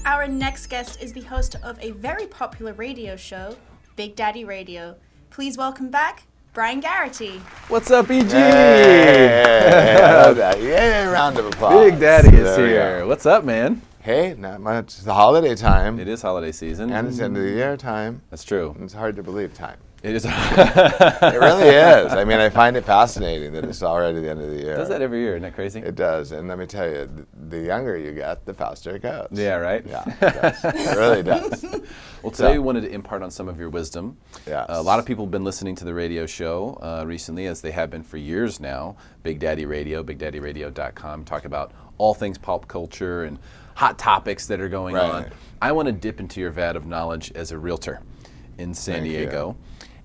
Our next guest is the host of a very popular radio show, Big Daddy Radio. Please welcome back Brian Garrity. What's up, EG? Hey, I love that. Yay, round of applause. Big Daddy is here. What's up, man? Hey, not much. It's the holiday time. It is holiday season. And it's end of the year time. That's true. It's hard to believe time. It is. It really is. I mean, I find it fascinating that it's already the end of the year. It does that every year, isn't that crazy? It does. And let me tell you, the younger you get, the faster it goes. Yeah, right? Yeah, it does. It really does. Well, today we wanted to impart on some of your wisdom. Yes. A lot of people have been listening to the radio show recently, as they have been for years now. Big Daddy Radio, BigDaddyRadio.com. Talk about all things pop culture and hot topics that are going on. I want to dip into your vat of knowledge as a realtor in San Diego.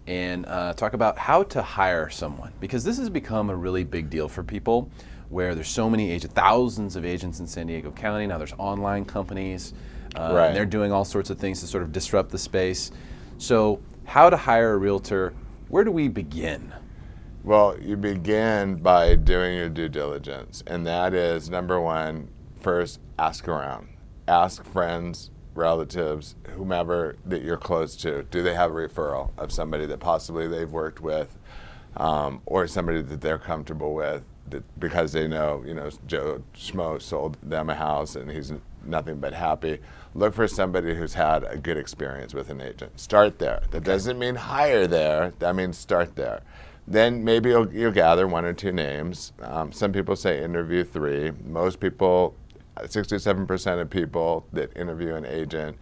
And talk about how to hire someone, because this has become a really big deal for people, where there's so many agents, thousands of agents in San Diego County. Now there's online companies, and they're doing all sorts of things to sort of disrupt the space. So how to hire a realtor, where do we begin? Well, you begin by doing your due diligence, and that is, number one, first ask around. Ask friends, relatives, whomever that you're close to. Do they have a referral of somebody that possibly they've worked with, or somebody that they're comfortable with, that because they know, Joe Schmo sold them a house and he's nothing but happy. Look for somebody who's had a good experience with an agent. Start there. That doesn't mean hire there. That means start there. Then maybe you'll gather one or two names. Some people say interview 3. Most people, 67% of people that interview an agent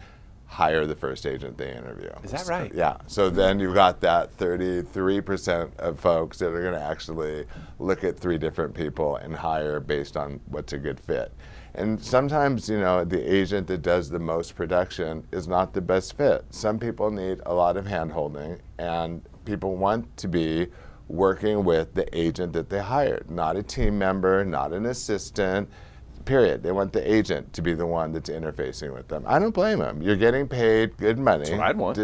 hire the first agent they interview. Is that right? Yeah. So then you've got that 33% of folks that are going to actually look at 3 different people and hire based on what's a good fit. And sometimes, the agent that does the most production is not the best fit. Some people need a lot of hand-holding, and people want to be working with the agent that they hired, not a team member, not an assistant. Period. They want the agent to be the one that's interfacing with them. I don't blame them. You're getting paid good money. That's what I'd want.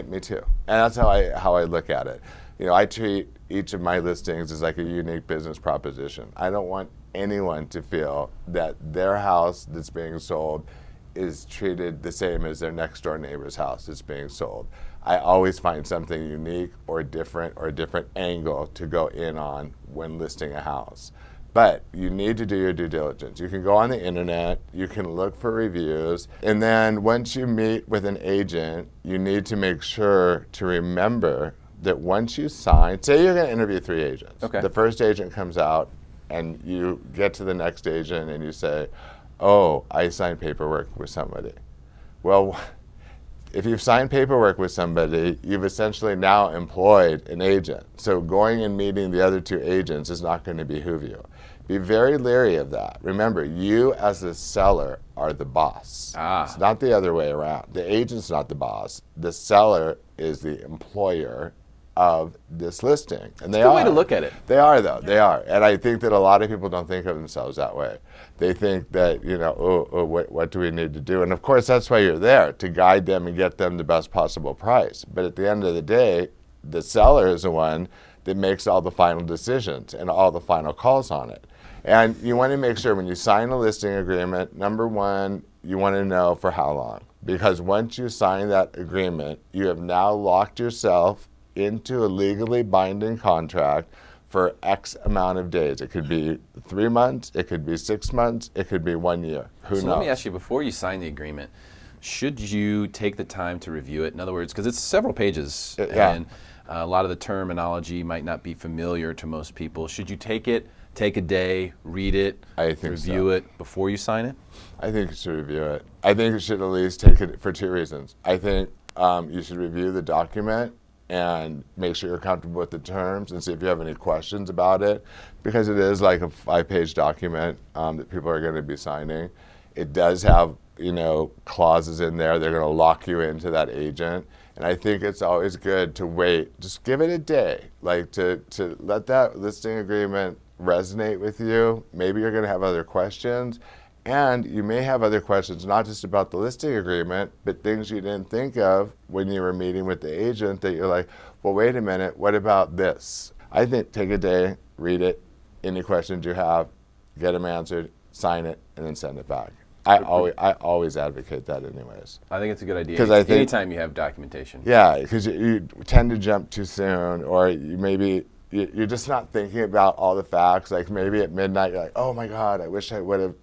Me too. And that's how I look at it. I treat each of my listings as like a unique business proposition. I don't want anyone to feel that their house that's being sold is treated the same as their next door neighbor's house that's being sold. I always find something unique or different or a different angle to go in on when listing a house. But you need to do your due diligence. You can go on the internet, you can look for reviews, and then once you meet with an agent, you need to make sure to remember that once you sign, say you're going to interview 3 agents. Okay. The first agent comes out, and you get to the next agent, and you say, oh, I signed paperwork with somebody. Well, if you've signed paperwork with somebody, you've essentially now employed an agent. So going and meeting the other 2 agents is not going to behoove you. Be very leery of that. Remember, you as the seller are the boss. It's not the other way around. The agent's not the boss. The seller is the employer of this listing. And they are. It's a good way to look at it. They are, though. They are. And I think that a lot of people don't think of themselves that way. They think that, what do we need to do? And of course, that's why you're there, to guide them and get them the best possible price. But at the end of the day, the seller is the one that makes all the final decisions and all the final calls on it. And you want to make sure when you sign a listing agreement, number one, you want to know for how long. Because once you sign that agreement, you have now locked yourself into a legally binding contract for X amount of days. It could be 3 months, it could be 6 months, it could be 1 year. Who knows? Let me ask you, before you sign the agreement, should you take the time to review it? In other words, because it's several pages, and a lot of the terminology might not be familiar to most people. Should you take a day, read it, review it before you sign it? I think you should review it. I think you should at least take it for 2 reasons. I think you should review the document and make sure you're comfortable with the terms and see if you have any questions about it, because it is like a 5-page document that people are going to be signing. It does have, clauses in there. They're going to lock you into that agent. And I think it's always good to wait. Just give it a day, like to let that listing agreement resonate with you. Maybe you're going to have other questions. And you may have other questions, not just about the listing agreement, but things you didn't think of when you were meeting with the agent that you're like, well, wait a minute, what about this? I think take a day, read it. Any questions you have, get them answered, sign it, and then send it back. I always advocate that anyways. I think it's a good idea. 'Cause I think- anytime you have documentation. Yeah, because you tend to jump too soon, or you're just not thinking about all the facts. Like maybe at midnight, you're like, oh my God, I wish I would have.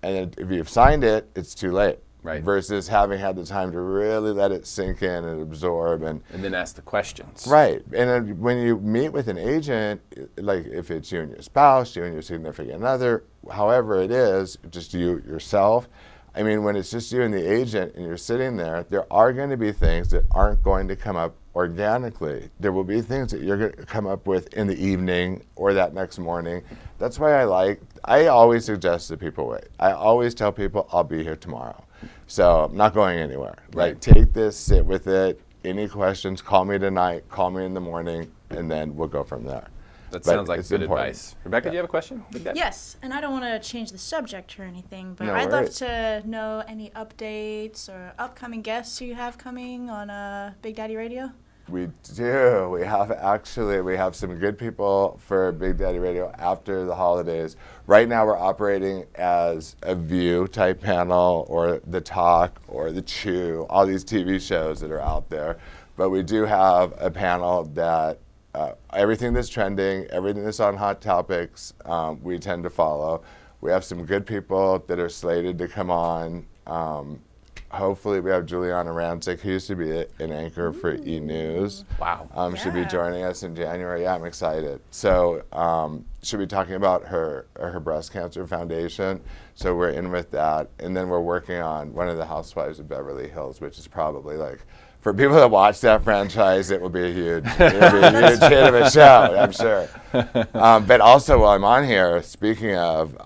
And then if you've signed it, it's too late. Right. Versus having had the time to really let it sink in and absorb And then ask the questions. Right. And then when you meet with an agent, like if it's you and your spouse, you and your significant other, however it is, just you yourself. I mean, when it's just you and the agent and you're sitting there are going to be things that aren't going to come up organically. There will be things that you're going to come up with in the evening or that next morning. That's why I always suggest that people wait. I always tell people I'll be here tomorrow. So I'm not going anywhere. Right. Like take this, sit with it. Any questions, call me tonight, call me in the morning, and then we'll go from there. That But sounds like it's good important. advice. Rebecca, do you have a question? Big Daddy? Yes, and I don't want to change the subject or anything, but No I'd love worries. to know any updates or upcoming guests you have coming on Big Daddy Radio. We do. We have some good people for Big Daddy Radio after the holidays. Right now we're operating as a View type panel or The Talk or The Chew, all these TV shows that are out there. But we do have a panel that everything that's trending, everything that's on Hot Topics, we tend to follow. We have some good people that are slated to come on. Hopefully we have Juliana Rancic, who used to be an anchor for E! News. Wow. She'll be Yeah. joining us in January. Yeah, I'm excited. So she'll be talking about her breast cancer foundation. So we're in with that. And then we're working on one of the Housewives of Beverly Hills, which is probably like, for people that watch that franchise, it will be a huge hit of a show, I'm sure. But also while I'm on here, speaking of,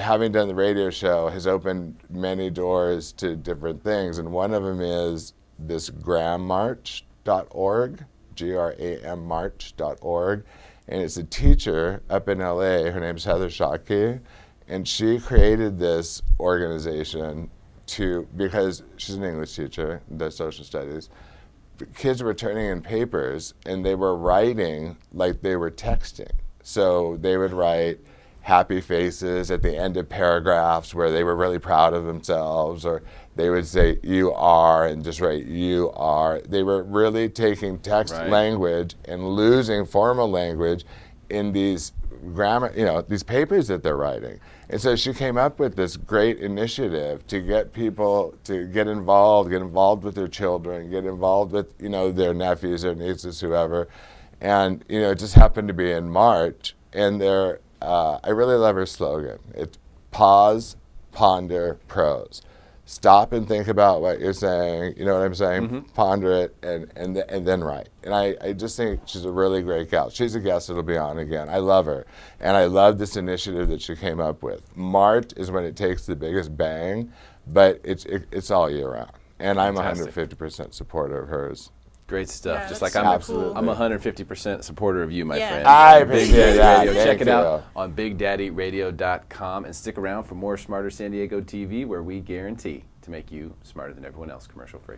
having done the radio show has opened many doors to different things, and one of them is this grammarch.org, G-R-A-M march.org, and it's a teacher up in LA. Her name's Heather Shockey, and she created this organization because she's an English teacher, does social studies. Kids were turning in papers, and they were writing like they were texting. So they would write happy faces at the end of paragraphs where they were really proud of themselves, or they would say you are and just write you are. They were really taking text language and losing formal language in these grammar, these papers that they're writing. And so she came up with this great initiative to get people to get involved with their children, get involved with, their nephews, their nieces, whoever. And, it just happened to be in March, and I really love her slogan. It's pause, ponder, prose. Stop and think about what you're saying. You know what I'm saying? Mm-hmm. Ponder it and then write. And I just think she's a really great gal. She's a guest that'll be on again. I love her. And I love this initiative that she came up with. March is when it takes the biggest bang, but it's all year round. And I'm 150% supporter of hers. Great stuff. Yeah, Just that's like super I'm cool. 150% supporter of you, my friend. I Big appreciate Daddy that. Radio. Check Thank it out you. on BigDaddyRadio.com and stick around for more Smarter San Diego TV, where we guarantee to make you smarter than everyone else, commercial free.